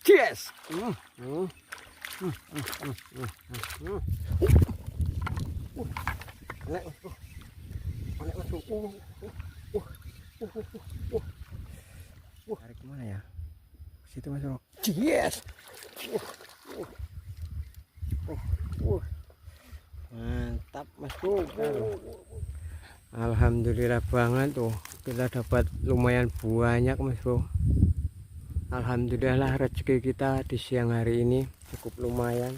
Yes. Naik mas bro. Naik mas bro. Tarik kemana ya? Situ mas bro. Yes. Mantap mas bro. Alhamdulillah banget tuh, kita dapat lumayan banyak mas bro. Alhamdulillah rezeki kita di siang hari ini cukup lumayan.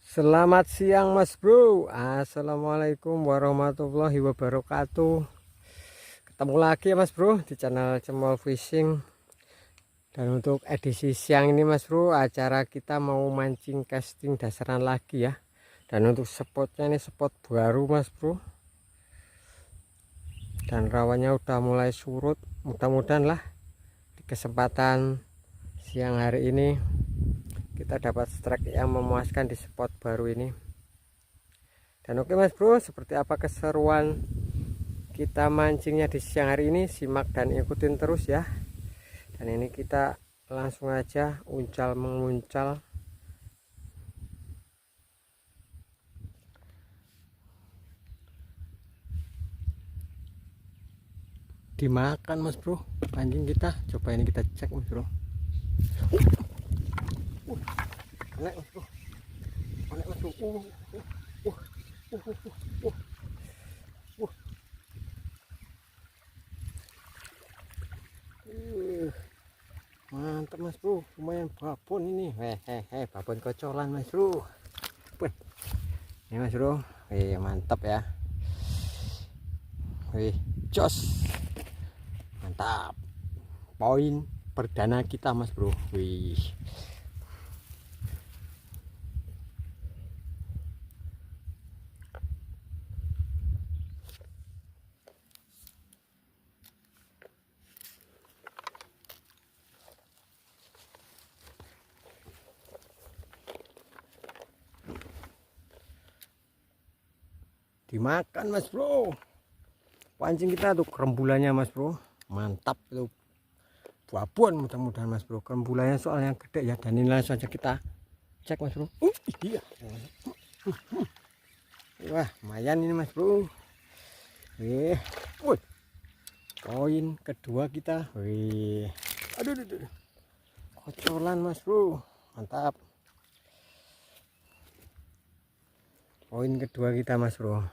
Selamat siang mas bro. Assalamualaikum warahmatullahi wabarakatuh. Ketemu lagi ya mas bro di channel Cemol Fishing. Dan untuk edisi siang ini mas bro, acara kita mau mancing casting dasaran lagi ya. Dan untuk spotnya ini spot baru mas bro, dan rawannya udah mulai surut. Mudah-mudahan lah di kesempatan siang hari ini kita dapat strike yang memuaskan di spot baru ini. Dan oke mas bro, seperti apa keseruan kita mancingnya di siang hari ini, simak dan ikutin terus ya. Dan ini kita langsung aja uncal menguncal. Dimakan mas bro anjing kita. Coba ini kita cek mas bro. Naik mas bro. Naik mas bro. Mantap mas bro, lumayan babon ini. Babon kocolan mas bro. Ini mas bro, mantap ya. Jos. Mantap. Poin perdana kita mas bro. Dimakan mas bro. Pancing kita tuh kerembulannya mas bro, mantap tuh babon. Mudah-mudahan mas bro kerembulannya soalnya gede ya. Dan ini langsung aja kita cek mas bro. Iya. Wah lumayan ini mas bro. Poin kedua kita. Aduh. Kocolan mas bro, mantap. Poin kedua kita mas bro.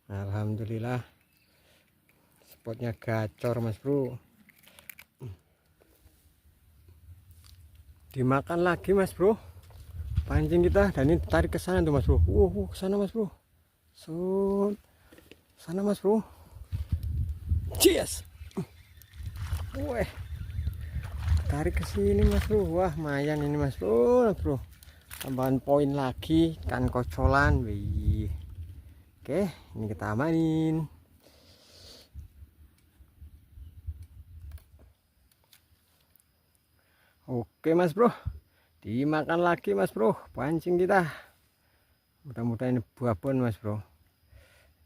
Alhamdulillah spotnya gacor mas bro. Dimakan lagi mas bro pancing kita. Dan ini tarik ke sana tuh mas bro. Ke sana mas bro. Sana mas bro. Cheers. Tarik ke sini mas bro. Wah lumayan ini mas bro. Tambahan poin lagi kan kocolan. Oke, ini kita amanin. Oke mas bro, dimakan lagi mas bro pancing kita. Mudah-mudahan ini babon mas bro.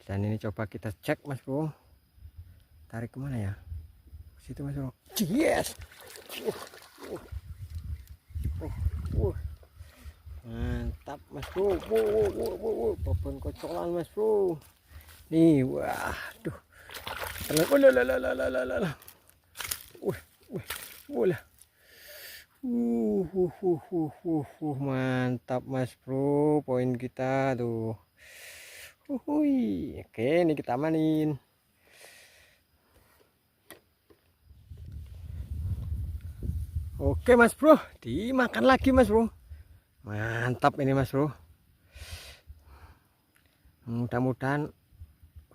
Dan ini coba kita cek mas bro. Tarik kemana ya? Situ mas bro. Yes. Mantap mas bro. Babon kocolan mas bro. Nih, waduh. Mantap mas bro, poin kita tuh. Oke, ini kita amanin. Oke mas bro, dimakan lagi mas bro. Mantap ini mas bro. Mudah-mudahan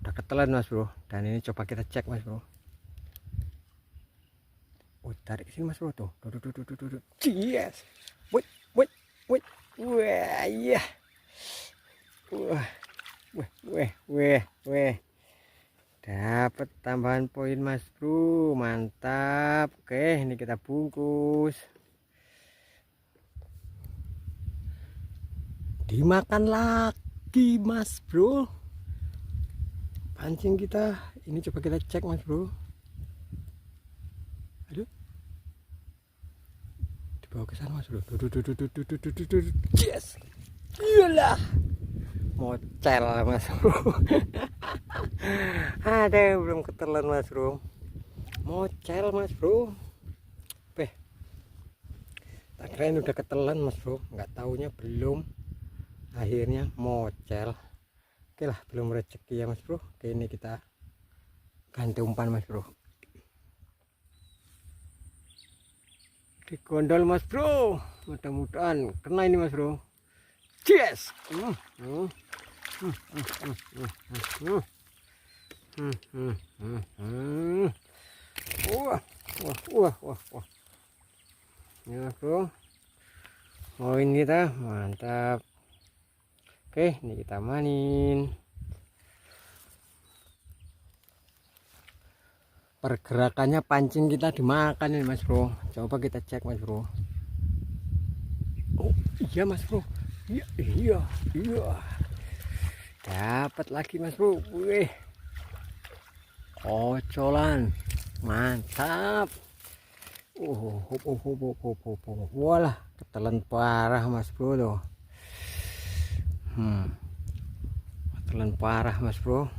udah ketelan mas bro. Dan ini coba kita cek mas bro. Tarik sini mas bro tuh. Yes. Wait. Wah iya. Wah. Dapat tambahan poin mas bro, mantap. Oke, ini kita bungkus. Dimakan lagi mas bro. pancing kita. Ini coba kita cek mas bro. Aduh, dibawa ke sana mas bro. Yes, iyalah mocel mas bro. Ada belum ketelan mas bro, mocel mas bro. Tak kirain udah ketelan mas bro, nggak taunya belum, akhirnya mocel. Oke lah, belum rezeki ya mas bro. Oke, ini kita ganti umpan mas bro, digondol mas bro, mudah-mudahan kena ini mas bro. Yes. Wah. Ya bro, poin kita mantap. Oke, ini kita manin. Pergerakannya pancing kita dimakan ini mas bro. Coba kita cek mas bro. Oh iya mas bro, iya dapat lagi mas bro. Wih, kocolan mantap. Walah, ketelan parah mas bro tuh. Ketelan parah mas bro.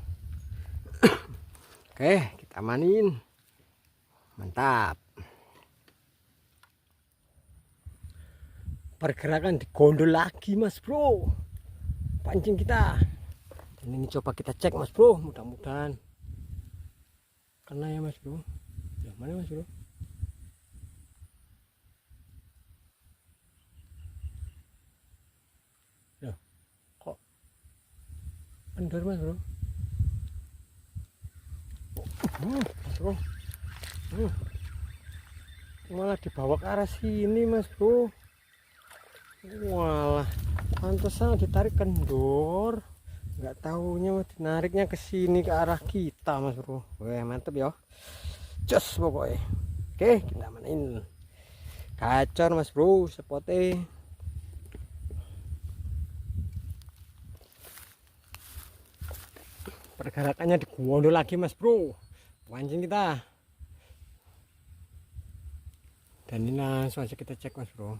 Oke, kita manin. Mantap. Pergerakan digondol lagi mas bro, pancing kita. Dan ini coba kita cek mas bro, mudah-mudahan kena ya mas bro. Ya, mana mas bro? Kendor mas bro. Mas bro, malah dibawa ke arah sini mas bro. Walah, pantesan ditarik kendor, nggak taunya nariknya ke sini ke arah kita mas bro. Wah mantep ya, jos pokoknya. Oke, kita mainin gacor mas bro, spotnya. Pergerakannya digondol lagi mas bro, pancing kita. Dan ini langsung aja kita cek mas bro.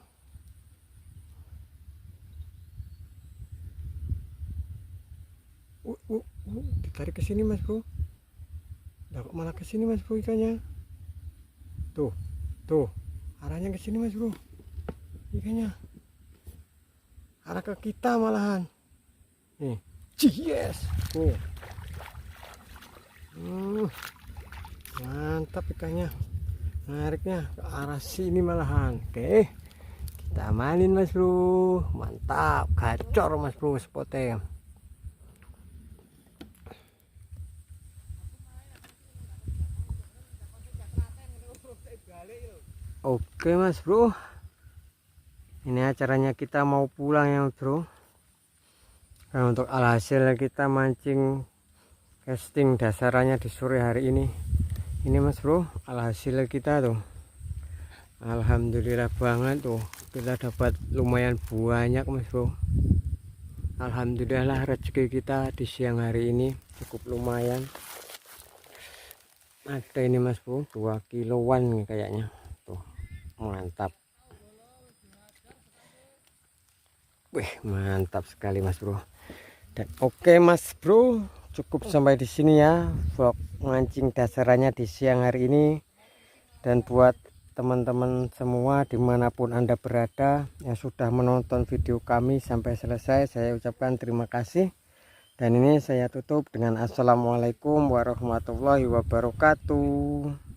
Ditarik ke sini mas bro. Nah, kok malah ke sini mas bro ikannya. Tuh arahnya ke sini mas bro, ikannya arah ke kita malahan nih. Yes, mantap ikannya, nariknya ke arah sini malahan. Oke, kita mainin mas bro, mantap, gacor mas bro spotnya. Oke mas bro, ini acaranya kita mau pulang ya mas bro. Nah, untuk alhasil kita mancing casting dasarannya di sore hari ini mas bro, alhasil kita tuh alhamdulillah banget tuh, kita dapat lumayan banyak mas bro. Alhamdulillah rezeki kita di siang hari ini cukup lumayan. Ada ini mas bro, 2 kiloan kayaknya tuh, mantap. Wih mantap sekali mas bro. Dan oke mas bro, cukup sampai di sini ya vlog mancing dasarannya di siang hari ini. Dan buat teman-teman semua dimanapun anda berada yang sudah menonton video kami sampai selesai, saya ucapkan terima kasih. Dan ini saya tutup dengan assalamualaikum warahmatullahi wabarakatuh.